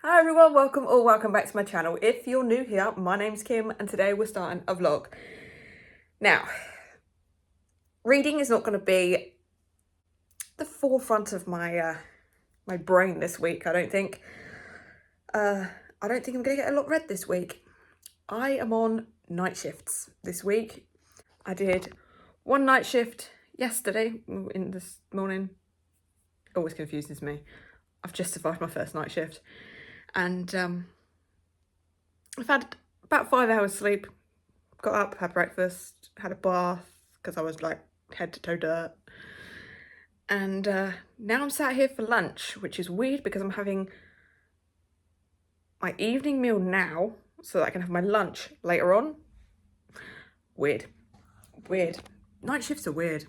Hi everyone, welcome back to my channel. If you're new here, my name's Kim and today we're starting a vlog. Now, reading is not going to be the forefront of my my brain this week, I don't think. I don't think I'm going to get a lot read this week. I am on night shifts this week. I did one night shift yesterday in this morning. Always confuses me. I've just survived my first night shift. And I've had about 5 hours sleep. Got up, had breakfast, had a bath, because I was like head to toe dirt. And now I'm sat here for lunch, which is weird because I'm having my evening meal now so that I can have my lunch later on. Weird. Night shifts are weird.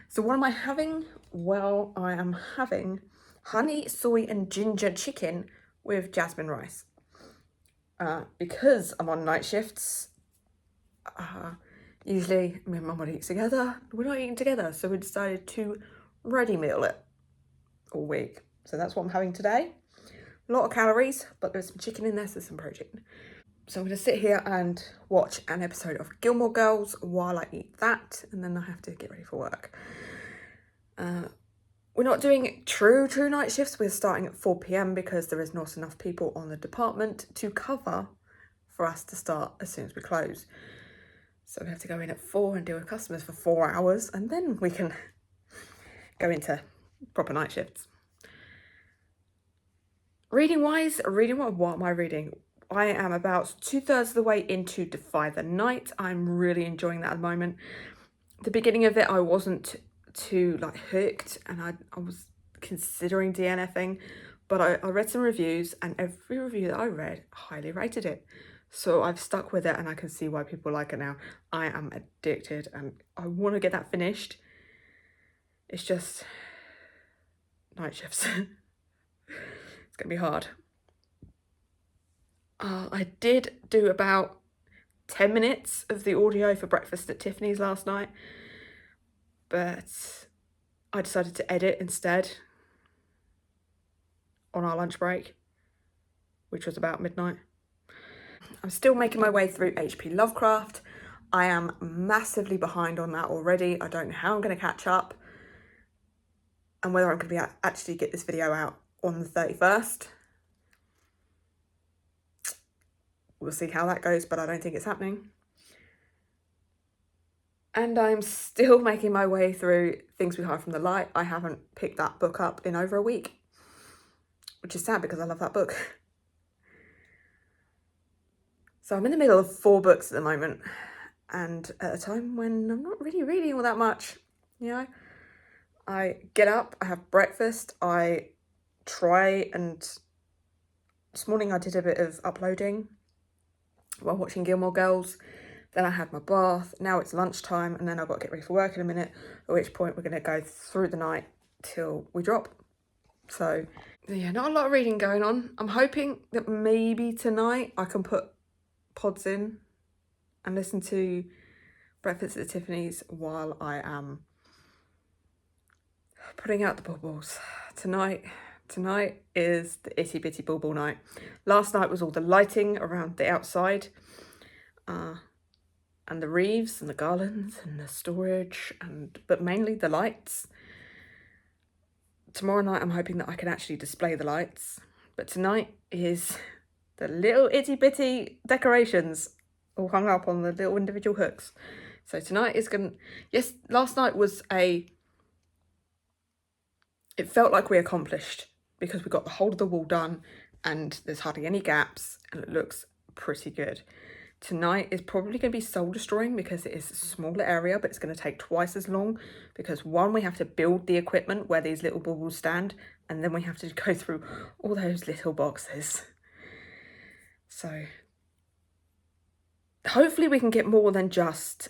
So what am I having? Well, I am having honey, soy and ginger chicken with jasmine rice. Because I'm on night shifts, usually me and Mum would eat together. We're not eating together, so we decided to ready meal it all week. So that's what I'm having today. A lot of calories, but there's some chicken in there, so some protein. So I'm going to sit here and watch an episode of Gilmore Girls while I eat that, and then I have to get ready for work. We're not doing true night shifts. We're starting at 4 p.m. because there is not enough people on the department to cover for us to start as soon as we close. So we have to go in at 4 and deal with customers for 4 hours, and then we can go into proper night shifts. Reading wise, what am I reading? I am about 2/3 of the way into Defy the Night. I'm really enjoying that at the moment. The beginning of it, I wasn't too like hooked, and I was considering DNFing, but I read some reviews, and every review that I read highly rated it. So I've stuck with it, and I can see why people like it now. I am addicted, and I want to get that finished. It's just night shifts. It's gonna be hard. I did do about 10 minutes of the audio for Breakfast at Tiffany's last night, but I decided to edit instead on our lunch break, which was about midnight. I'm still making my way through H.P. Lovecraft. I am massively behind on that already. I don't know how I'm going to catch up and whether I'm going to be actually get this video out on the 31st. We'll see how that goes, but I don't think it's happening. And I'm still making my way through Things We Hide from the Light. I haven't picked that book up in over a week, which is sad because I love that book. So I'm in the middle of 4 books at the moment, and at a time when I'm not really reading all that much, you know. I get up, I have breakfast, I try, and this morning I did a bit of uploading while watching Gilmore Girls. Then I had my bath. Now it's lunchtime, and then I've got to get ready for work in a minute, at which point we're going to go through the night till we drop. So yeah, not a lot of reading going on. I'm hoping that maybe tonight I can put pods in and listen to Breakfast at Tiffany's while I am putting out the baubles. Tonight is the itty bitty bauble night. Last night was all the lighting around the outside, and the wreaths and the garlands and the storage, but mainly the lights. Tomorrow night I'm hoping that I can actually display the lights, but tonight is the little itty bitty decorations all hung up on the little individual hooks. So tonight is yes, last night was it felt like we accomplished because we got the whole of the wall done and there's hardly any gaps and it looks pretty good. Tonight is probably going to be soul destroying because it is a smaller area, but it's going to take twice as long because one, we have to build the equipment where these little baubles stand, and then we have to go through all those little boxes. So hopefully we can get more than just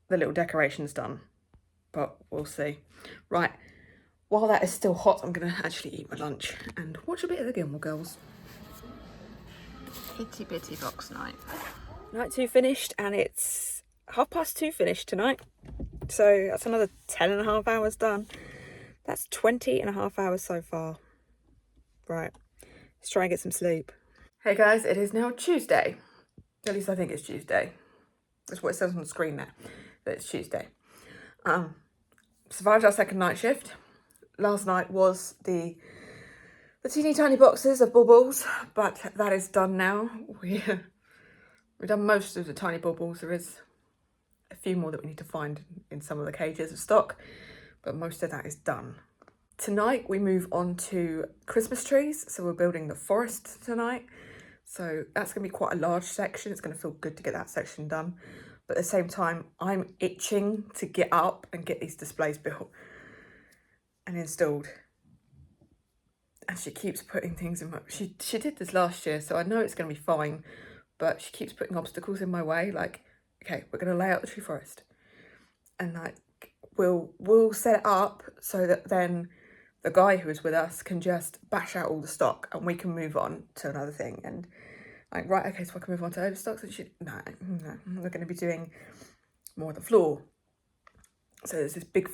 the little decorations done, but we'll see. Right, while that is still hot, I'm going to actually eat my lunch and watch a bit of the Gilmore Girls. Itty bitty box night. Night 2 finished, and it's 2:30 finished tonight. So that's another 10.5 hours done. That's 20.5 hours so far. Right. Let's try and get some sleep. Hey guys, it is now Tuesday. At least I think it's Tuesday. That's what it says on the screen there, that it's Tuesday. Survived our second night shift. Last night was the teeny tiny boxes of bubbles, but that is done now. We've done most of the tiny bubbles. There is a few more that we need to find in some of the cages of stock, but most of that is done. Tonight we move on to Christmas trees, so we're building the forest tonight. So that's going to be quite a large section. It's going to feel good to get that section done. But at the same time, I'm itching to get up and get these displays built and installed. And she keeps putting things in my... She did this last year, so I know it's going to be fine. But she keeps putting obstacles in my way. Like, okay, we're going to lay out the tree forest. And like, we'll set it up so that then the guy who is with us can just bash out all the stock and we can move on to another thing. And like, right, okay, so I can move on to overstock. So no, we're going to be doing more of the floor. So there's this big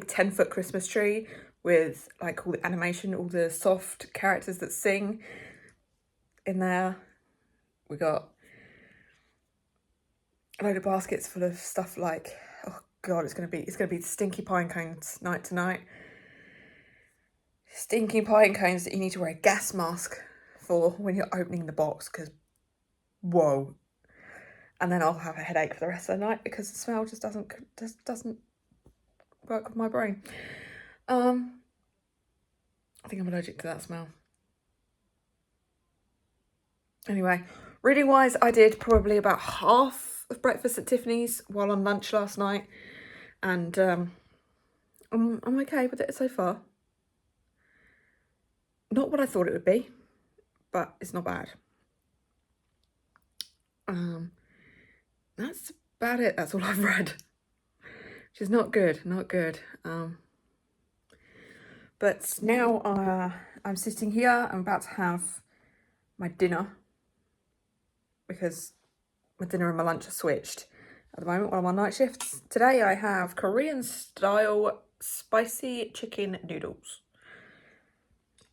10-foot Christmas tree with like all the animation, all the soft characters that sing in there. We got a load of baskets full of stuff like, oh God, it's gonna be stinky pine cones night tonight. Stinky pine cones that you need to wear a gas mask for when you're opening the box, because whoa. And then I'll have a headache for the rest of the night because the smell just doesn't work with my brain. I think I'm allergic to that smell. Anyway, reading wise, I did probably about half of breakfast at Tiffany's while on lunch last night, and I'm okay with it so far. Not what I thought it would be, but it's not bad. That's about it. That's all I've read. Which is not good, not good. But now I'm sitting here. I'm about to have my dinner because my dinner and my lunch are switched at the moment while I'm on night shifts. Today I have Korean style spicy chicken noodles.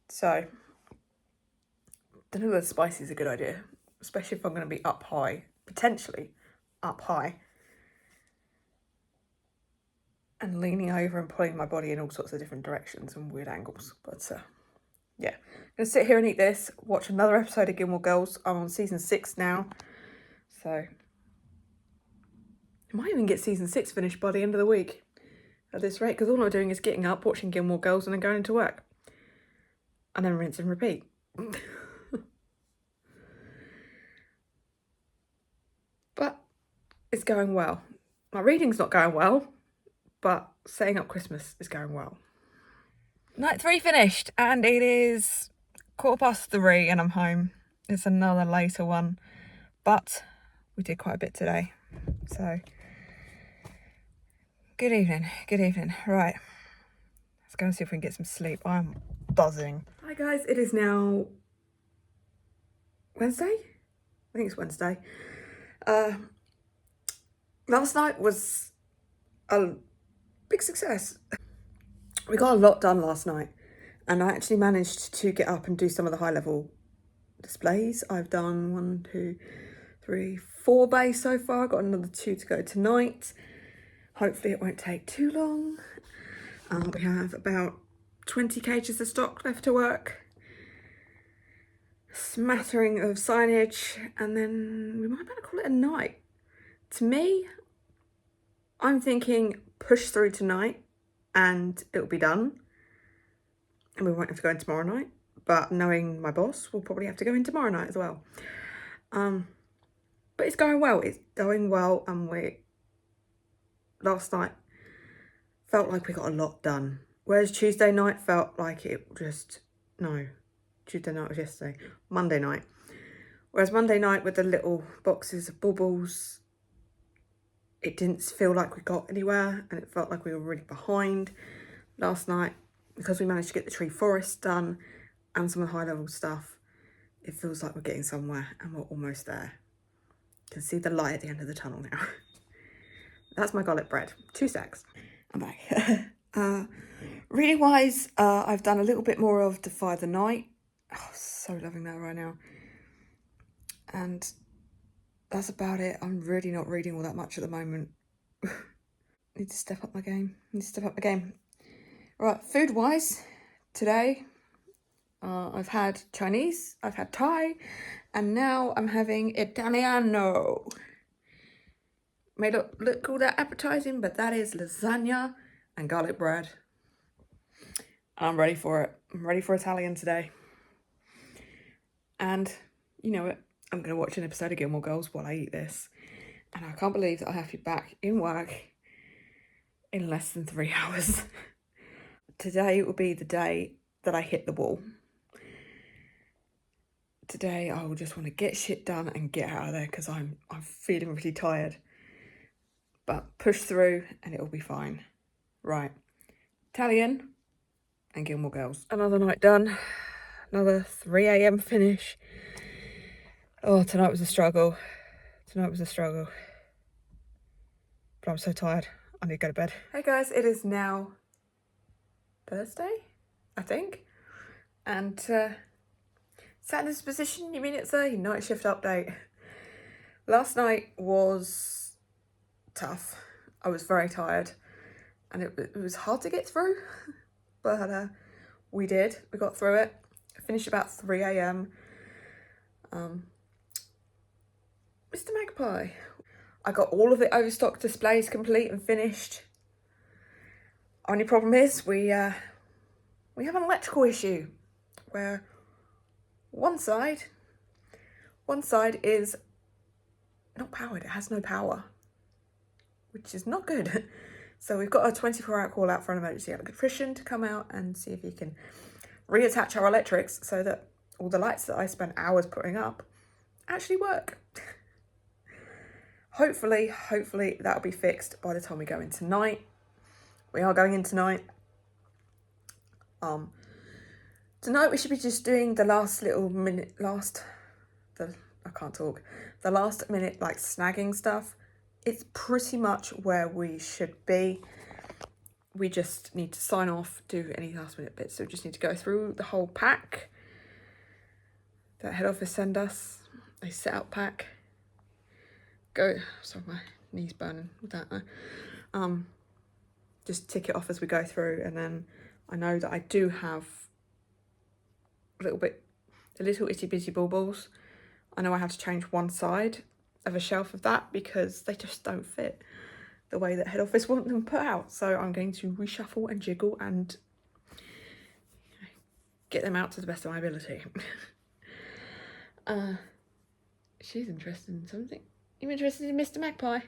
So, don't know whether spicy is a good idea, especially if I'm going to be up high, potentially up high, and leaning over and pulling my body in all sorts of different directions and weird angles. But yeah, I'm going to sit here and eat this, watch another episode of Gilmore Girls. I'm on season 6 now, so I might even get season 6 finished by the end of the week at this rate, because all I'm doing is getting up, watching Gilmore Girls, and then going into work. And then rinse and repeat. But it's going well. My reading's not going well, but setting up Christmas is going well. Night 3 finished, and it is 3:15 and I'm home. It's another later one, but we did quite a bit today. So, good evening. Right, let's go and see if we can get some sleep. I'm buzzing. Hi guys, it is now Wednesday? I think it's Wednesday. Last night was a big success. We got a lot done last night, and I actually managed to get up and do some of the high level displays. I've done 1, 2, 3, 4 bays so far. I've got another 2 to go tonight. Hopefully it won't take too long. We have about 20 cages of stock left to work. Smattering of signage, and then we might better call it a night. To me, I'm thinking push through tonight and it'll be done. And we won't have to go in tomorrow night. But knowing my boss, we'll probably have to go in tomorrow night as well. But it's going well. It's going well, and last night felt like we got a lot done. Whereas Tuesday night felt like it just... No, Tuesday night was yesterday. Monday night. Whereas Monday night with the little boxes of bubbles, it didn't feel like we got anywhere, and it felt like we were really behind. Last night, because we managed to get the tree forest done and some of the high level stuff, it feels like we're getting somewhere and we're almost there. You can see the light at the end of the tunnel now. That's my garlic bread. 2 secs. I'm back. Reading wise, I've done a little bit more of Defy the Night. Oh, so loving that right now. And that's about it. I'm really not reading all that much at the moment. Need to step up my game. Right, food-wise, today I've had Chinese, I've had Thai, and now I'm having Italiano. May not look all that appetizing, but that is lasagna and garlic bread. I'm ready for it. I'm ready for Italian today. And you know what? I'm going to watch an episode of Gilmore Girls while I eat this. And I can't believe that I have to be back in work in less than 3 hours. Today will be the day that I hit the wall. Today I will just want to get shit done and get out of there because I'm feeling really tired. But push through and it'll be fine. Right. Italian and Gilmore Girls. Another night done. Another 3 a.m. finish. Oh, tonight was a struggle. But I'm so tired. I need to go to bed. Hey guys, it is now Thursday, I think. And sat in this position, you mean it's a night shift update. Last night was tough. I was very tired and it was hard to get through, but we did. We got through it. Finished about 3 a.m. Mr. Magpie. I got all of the overstock displays complete and finished. Only problem is we have an electrical issue where one side is not powered. It has no power, which is not good. So we've got a 24-hour call out for an emergency electrician to come out and see if he can reattach our electrics so that all the lights that I spent hours putting up actually work. Hopefully that'll be fixed by the time we go in tonight. We are going in tonight. Tonight we should be just doing the last minute like snagging stuff. It's pretty much where we should be. We just need to sign off, do any last minute bits. So we just need to go through the whole pack that head office send us. A setup pack. Sorry, my knee's burning with that. Just tick it off as we go through, and then I know that I do have the little itty bitty baubles. I know I have to change one side of a shelf of that because they just don't fit the way that head office want them put out. So I'm going to reshuffle and jiggle and get them out to the best of my ability. She's interested in something. You interested in Mr. Magpie?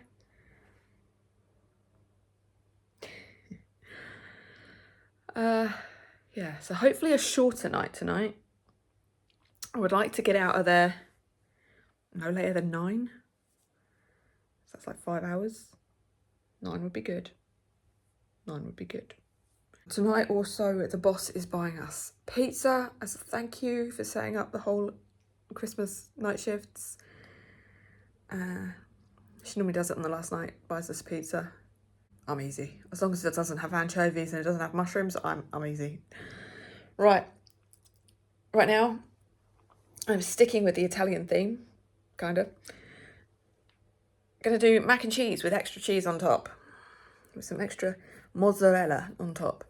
Yeah, so hopefully a shorter night tonight. I would like to get out of there no later than 9. So that's like 5 hours. 9 would be good. Tonight also, the boss is buying us pizza as a thank you for setting up the whole Christmas night shifts. She normally does it on the last night, buys us pizza. I'm easy. As long as it doesn't have anchovies and it doesn't have mushrooms, I'm easy. Right now, I'm sticking with the Italian theme, kind of. Gonna do mac and cheese with extra cheese on top, with some extra mozzarella on top,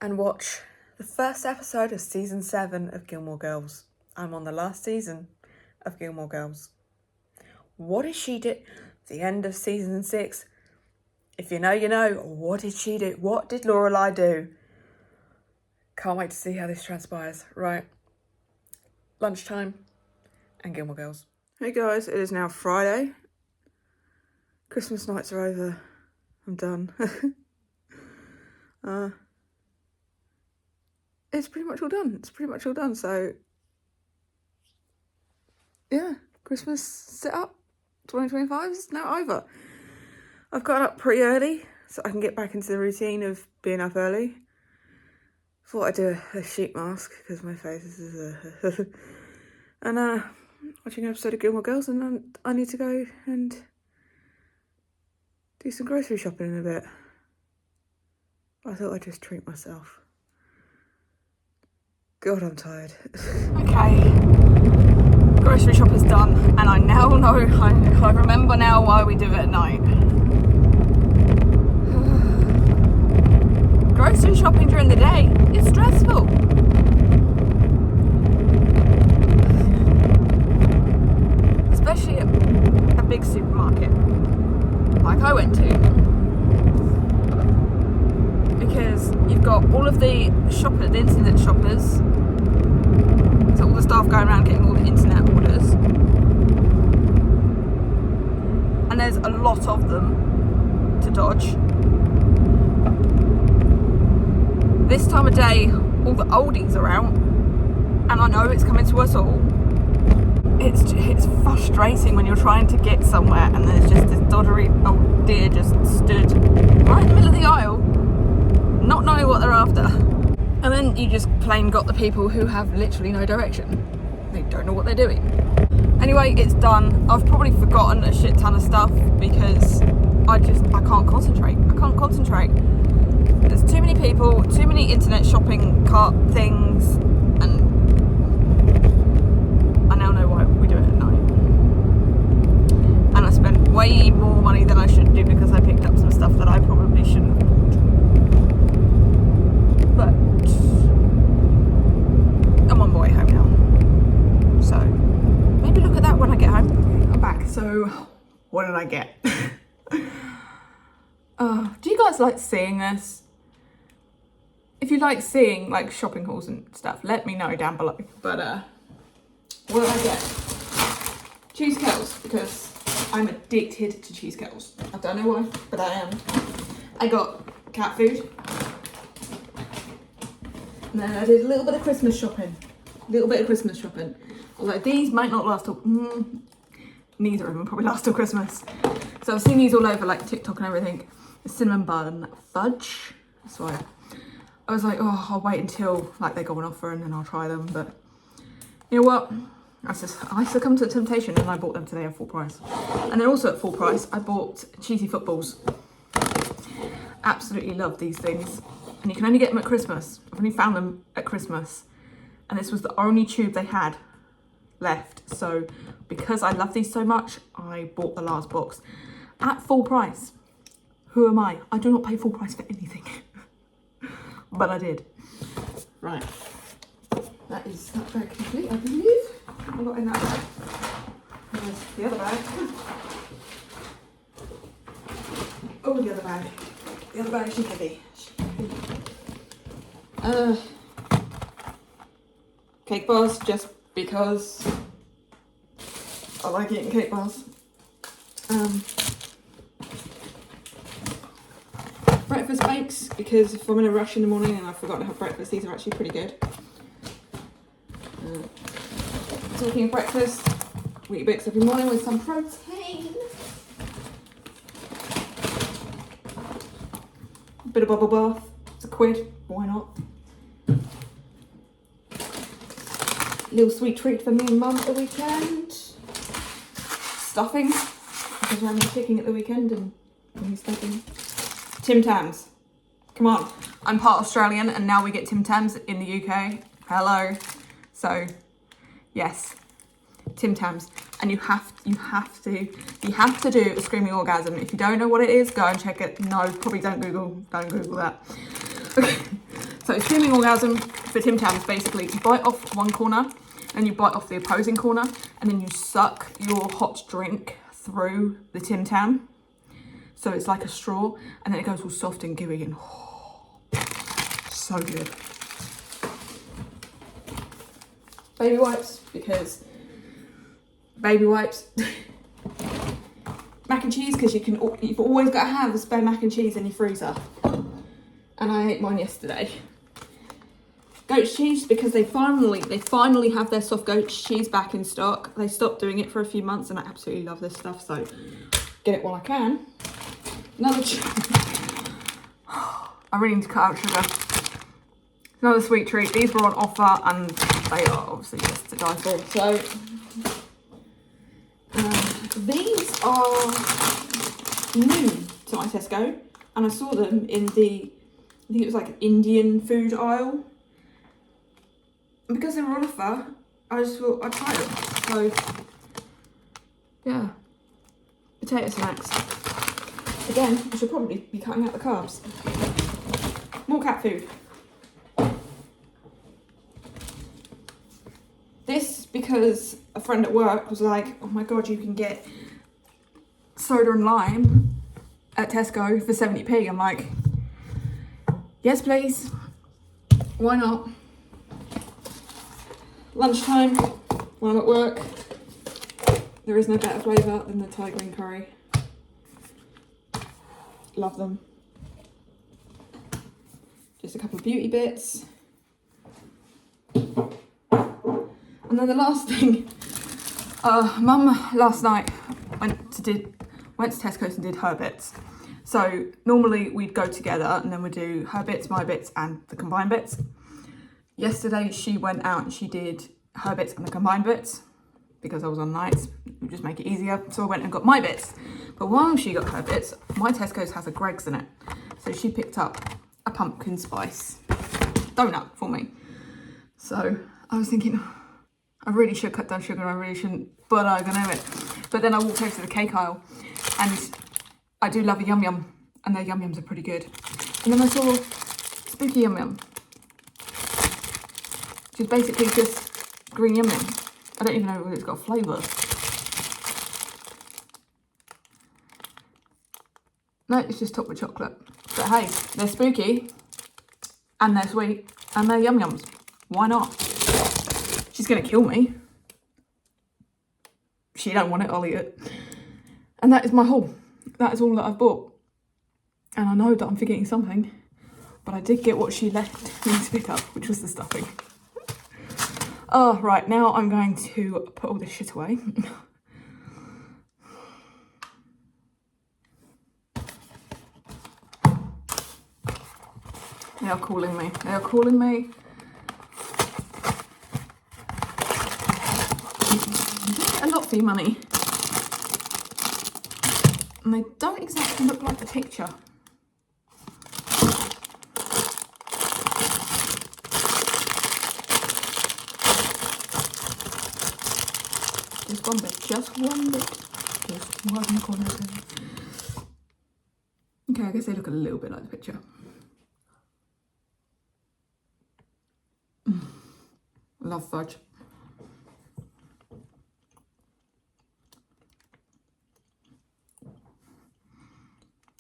and watch the first episode of season 7 of Gilmore Girls. I'm on the last season of Gilmore Girls. What did she do? The end of season 6. If you know, you know. What did she do? What did Lorelai do? Can't wait to see how this transpires. Right. Lunchtime and Gilmore Girls. Hey guys, it is now Friday. Christmas nights are over. I'm done. It's pretty much all done. So, yeah, Christmas setup 2025 is now over. I've got up pretty early so I can get back into the routine of being up early. Thought I'd do a sheet mask because my face is and watching an episode of Gilmore Girls, and then I need to go and do some grocery shopping in a bit. I thought I'd just treat myself. God, I'm tired. Okay, grocery shop is done, and I now know, I remember now why we do it at night. Grocery shopping during the day is stressful. Especially at a big supermarket like I went to. Because you've got all of the shoppers, the internet shoppers, so all the staff going around getting all the internet orders, and there's a lot of them to dodge. This time of day, all the oldies are out, and I know it's coming to us all. It's frustrating when you're trying to get somewhere and there's just this doddery old dear just stood right in the middle of the aisle, not knowing what they're after. And then you just plain got the people who have literally no direction. They don't know what they're doing. Anyway, it's done. I've probably forgotten a shit ton of stuff because I can't concentrate. There's too many people, too many internet shopping cart things, and I now know why we do it at night. And I spent way more money than I should do because I picked up some stuff that I probably shouldn't have bought. But I'm on my way home now. So maybe look at that when I get home. I'm back. So what did I get? Do you guys like seeing this? If you like seeing like shopping hauls and stuff, let me know down below. But what did I get? Cheese curls, because I'm addicted to cheese curls. I don't know why, but I am. I got cat food. And then I did a little bit of Christmas shopping. Although these might not last till, neither of them probably last till Christmas. So I've seen these all over like TikTok and everything. The cinnamon bun fudge. That's why I was like, oh, I'll wait until like they go on offer and then I'll try them. But you know what? I succumbed to the temptation and I bought them today at full price. And then also at full price, I bought cheesy footballs. Absolutely love these things. And you can only get them at Christmas. I've only found them at Christmas. And this was the only tube they had left. So because I love these so much, I bought the last box at full price. Who am I? I do not pay full price for anything. But I did. Right. That is that bag complete, I believe. I've got in that bag. There's the other bag. Oh, the other bag. The other bag is heavy. Cake bars, just because I like eating cake bars. Breakfast bakes, because if I'm in a rush in the morning and I've forgotten to have breakfast, these are actually pretty good. Talking of breakfast, Weet-Bix every morning with some protein. Bit of bubble bath, it's £1, why not? Little sweet treat for me and Mum at the weekend. Stuffing, because we're having chicken at the weekend and stuffing. Tim Tams. Come on. I'm part Australian and now we get Tim Tams in the UK. Hello. So, yes. Tim Tams. And you have to do a screaming orgasm. If you don't know what it is, go and check it. No, probably don't Google that. Okay. So screaming orgasm for Tim Tams, basically you bite off one corner and you bite off the opposing corner and then you suck your hot drink through the Tim Tam. So it's like a straw, and then it goes all soft and gooey and so good. Baby wipes, because baby wipes. Mac and cheese, because you've always got to have a spare mac and cheese in your freezer. And I ate mine yesterday. Goat's cheese, because they finally have their soft goat's cheese back in stock. They stopped doing it for a few months, and I absolutely love this stuff, so get it while I can. Another I really need to cut out sugar. Another sweet treat. These were on offer and they are obviously just to die for. So these are new to my Tesco, and I saw them in the, I think it was like Indian food aisle. And because they were on offer, I just thought I'd try them. So, yeah. Potato snacks. Again, I should probably be cutting out the carbs. More cat food. This because a friend at work was like, oh my god, you can get soda and lime at Tesco for 70p. I'm like, yes please, why not? Lunchtime, when I'm at work, there is no better flavour than the Thai green curry. Love them. Just a couple of beauty bits. And then the last thing, Mum last night went to Tesco's and did her bits. So normally we'd go together and then we'd do her bits, my bits and the combined bits. Yesterday she went out and she did her bits and the combined bits because I was on nights. It would just make it easier. So I went and got my bits. But while she got her bits, my Tesco's has a Greggs in it. So she picked up a pumpkin spice donut for me. So I was thinking, I really should cut down sugar, I really shouldn't, but I'm gonna do it. But then I walked over to the cake aisle and I do love a Yum Yum and their Yum Yums are pretty good. And then I saw Spooky Yum Yum, which is basically just green Yum Yum. I don't even know whether it's got a flavour. No, it's just topped with chocolate. But hey, they're spooky and they're sweet and they're Yum Yums. Why not? She's gonna kill me. She don't want it, I'll eat it. And that is my haul. That is all that I've bought. And I know that I'm forgetting something, but I did get what she left me to pick up, which was the stuffing. Oh, right, now I'm going to put all this shit away. They are calling me. They are calling me. A lot for your money. And they don't exactly look like the picture. Just one bit, just one bit. Just one corner. Okay, I guess they look a little bit like the picture. Love fudge.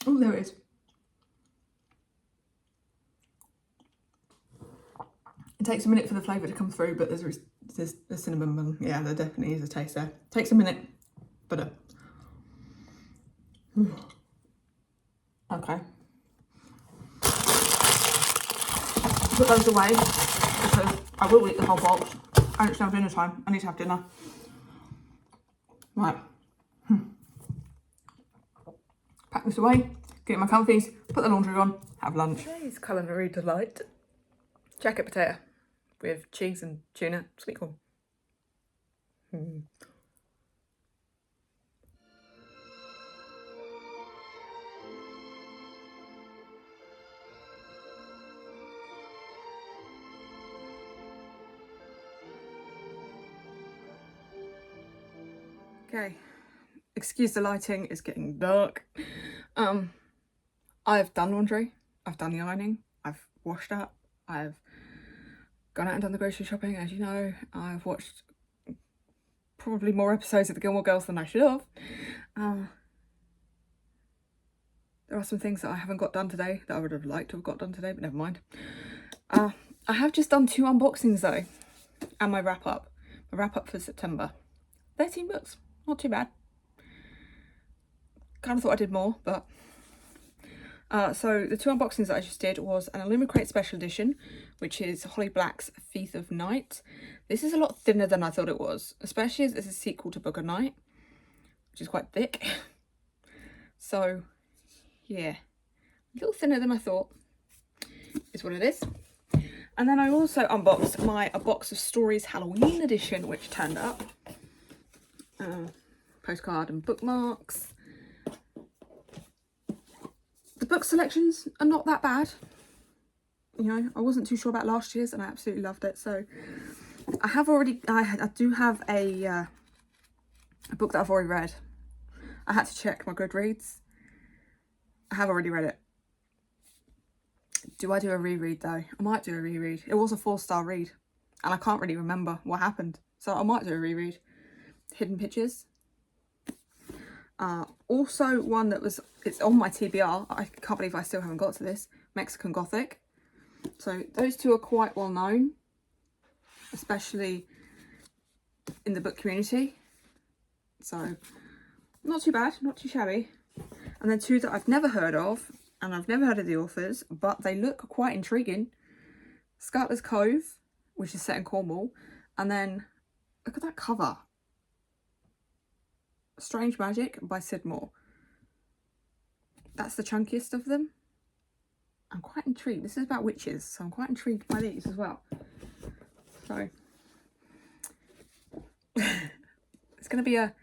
Oh, there it is. It takes a minute for the flavour to come through, but there's the cinnamon bun. Yeah, there definitely is a taste there. Takes a minute, but okay. Put those away because I will eat the whole box. And it's now dinner time. I need to have dinner. Right. Pack this away, get my comfies, put the laundry on, have lunch. Today's culinary delight. Jacket potato with cheese and tuna, sweet corn. Okay, excuse the lighting, it's getting dark. I've done laundry, I've done the ironing, I've washed up, I've gone out and done the grocery shopping, as you know. I've watched probably more episodes of the Gilmore Girls than I should have. There are some things that I haven't got done today that I would have liked to have got done today, but never mind. I have just done 2 unboxings though, and my wrap up for September. 13 books, not too bad. Kind of thought I did more, but so the 2 unboxings that I just did was an Illumicrate Special Edition, which is Holly Black's Thief of Night. This is a lot thinner than I thought it was, especially as it's a sequel to Book of Night, which is quite thick. So yeah, a little thinner than I thought is what it is. And then I also unboxed A Box of Stories Halloween edition, which turned up. Postcard and bookmarks. The book selections are not that bad. you know, I wasn't too sure about last year's and I absolutely loved it. So I do have a book that I've already read. I had to check my Goodreads. I have already read it. Do I do a reread though? I might do a reread. It was a 4-star read and I can't really remember what happened. So I might do a reread. Hidden Pictures. Also one that was, it's on my TBR. I can't believe I still haven't got to this. Mexican Gothic. So those two are quite well known, especially in the book community. So not too bad, not too shabby. And then two that I've never heard of, and I've never heard of the authors, but they look quite intriguing. Scarlet's Cove, which is set in Cornwall. And then, look at that cover. Strange Magic by Sid Moore. That's the chunkiest of them. I'm quite intrigued. This is about witches, so I'm quite intrigued by these as well. So, it's going to be a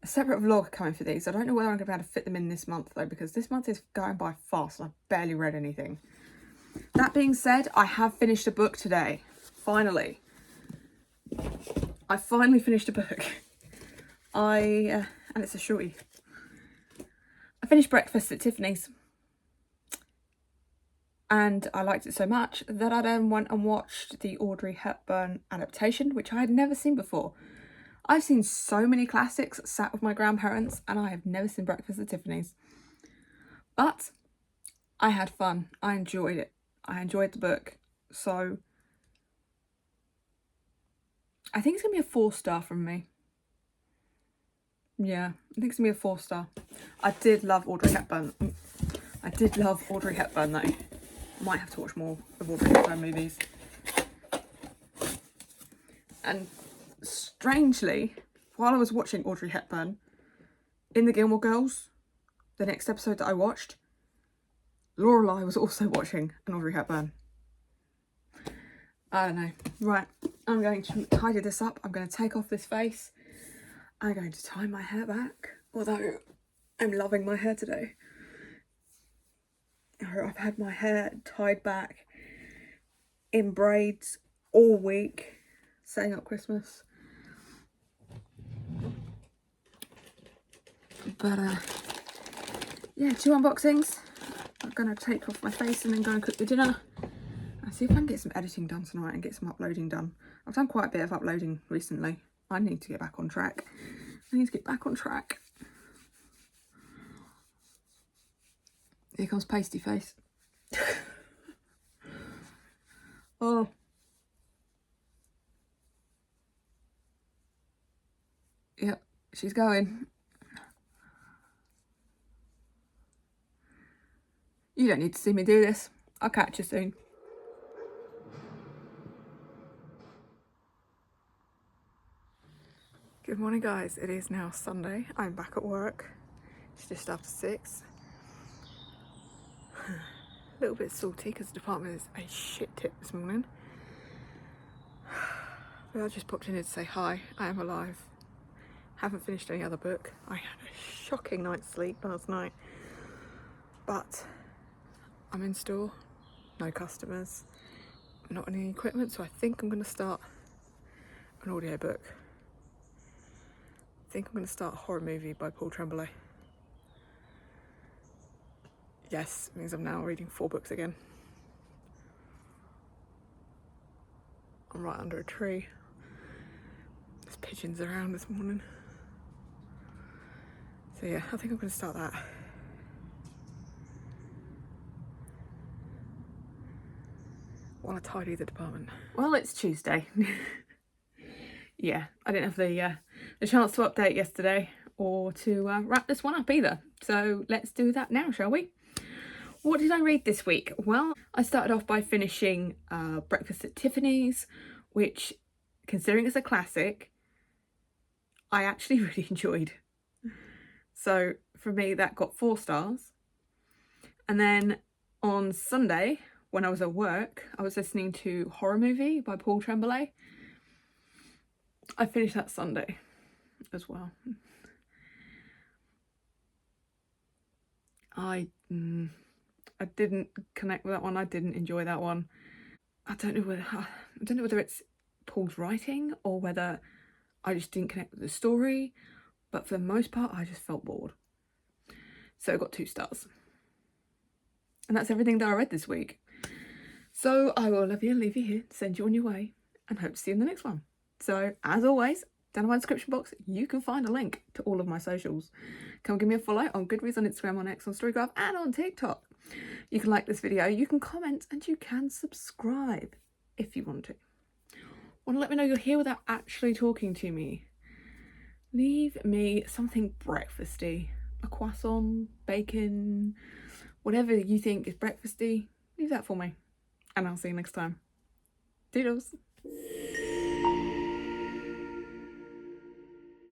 separate vlog coming for these. I don't know whether I'm going to be able to fit them in this month though, because this month is going by fast and I've barely read anything. That being said, I have finished a book today. Finally. I finally finished a book. And it's a shorty. I finished Breakfast at Tiffany's. And I liked it so much that I then went and watched the Audrey Hepburn adaptation, which I had never seen before. I've seen so many classics sat with my grandparents and I have never seen Breakfast at Tiffany's. But I had fun. I enjoyed it. I enjoyed the book. So I think it's going to be a 4-star from me. Yeah, I think it's going to be a 4-star. I did love Audrey Hepburn. I did love Audrey Hepburn though. Might have to watch more of Audrey Hepburn movies. And strangely, while I was watching Audrey Hepburn in the Gilmore Girls, the next episode that I watched, Lorelai was also watching an Audrey Hepburn. I don't know. Right, I'm going to tidy this up. I'm going to take off this face. I'm going to tie my hair back, although I'm loving my hair today. I've had my hair tied back in braids all week, setting up Christmas. But yeah, 2 unboxings. I'm gonna take off my face and then go and cook the dinner. And see if I can get some editing done tonight and get some uploading done. I've done quite a bit of uploading recently. I need to get back on track. Here comes Pasty Face. Oh. Yep, she's going. You don't need to see me do this. I'll catch you soon. Good morning guys, it is now Sunday. I'm back at work. It's just after 6. A little bit salty because the department is a shit tip this morning. But I just popped in here to say hi. I am alive. Haven't finished any other book. I had a shocking night's sleep last night. But I'm in store, no customers, not any equipment, so I think I'm going to start an audiobook. I think I'm going to start a horror movie by Paul Tremblay. Yes, it means I'm now reading 4 books again. I'm right under a tree. There's pigeons around this morning. So yeah, I think I'm going to start that. While I tidy the department. Well, it's Tuesday. Yeah, I didn't have the chance to update yesterday or to wrap this one up either. So let's do that now, shall we? What did I read this week? Well, I started off by finishing Breakfast at Tiffany's, which, considering it's a classic, I actually really enjoyed. So for me, that got 4 stars. And then on Sunday, when I was at work, I was listening to Horror Movie by Paul Tremblay. I finished that Sunday as well. I I didn't connect with that one. I didn't enjoy that one. I don't know whether it's Paul's writing or whether I just didn't connect with the story, but for the most part I just felt bored. So I got 2 stars. And that's everything that I read this week. So I will love you and leave you here, send you on your way, and hope to see you in the next one. So as always, down in my description box you can find a link to all of my socials. Come give me a follow on Goodreads, on Instagram, on X, on Storygraph, and on TikTok. You can like this video, you can comment, and you can subscribe if you want to. Want to let me know you're here without actually talking to me? Leave me something breakfasty. A croissant, bacon, whatever you think is breakfasty, leave that for me. And I'll see you next time. Doodles.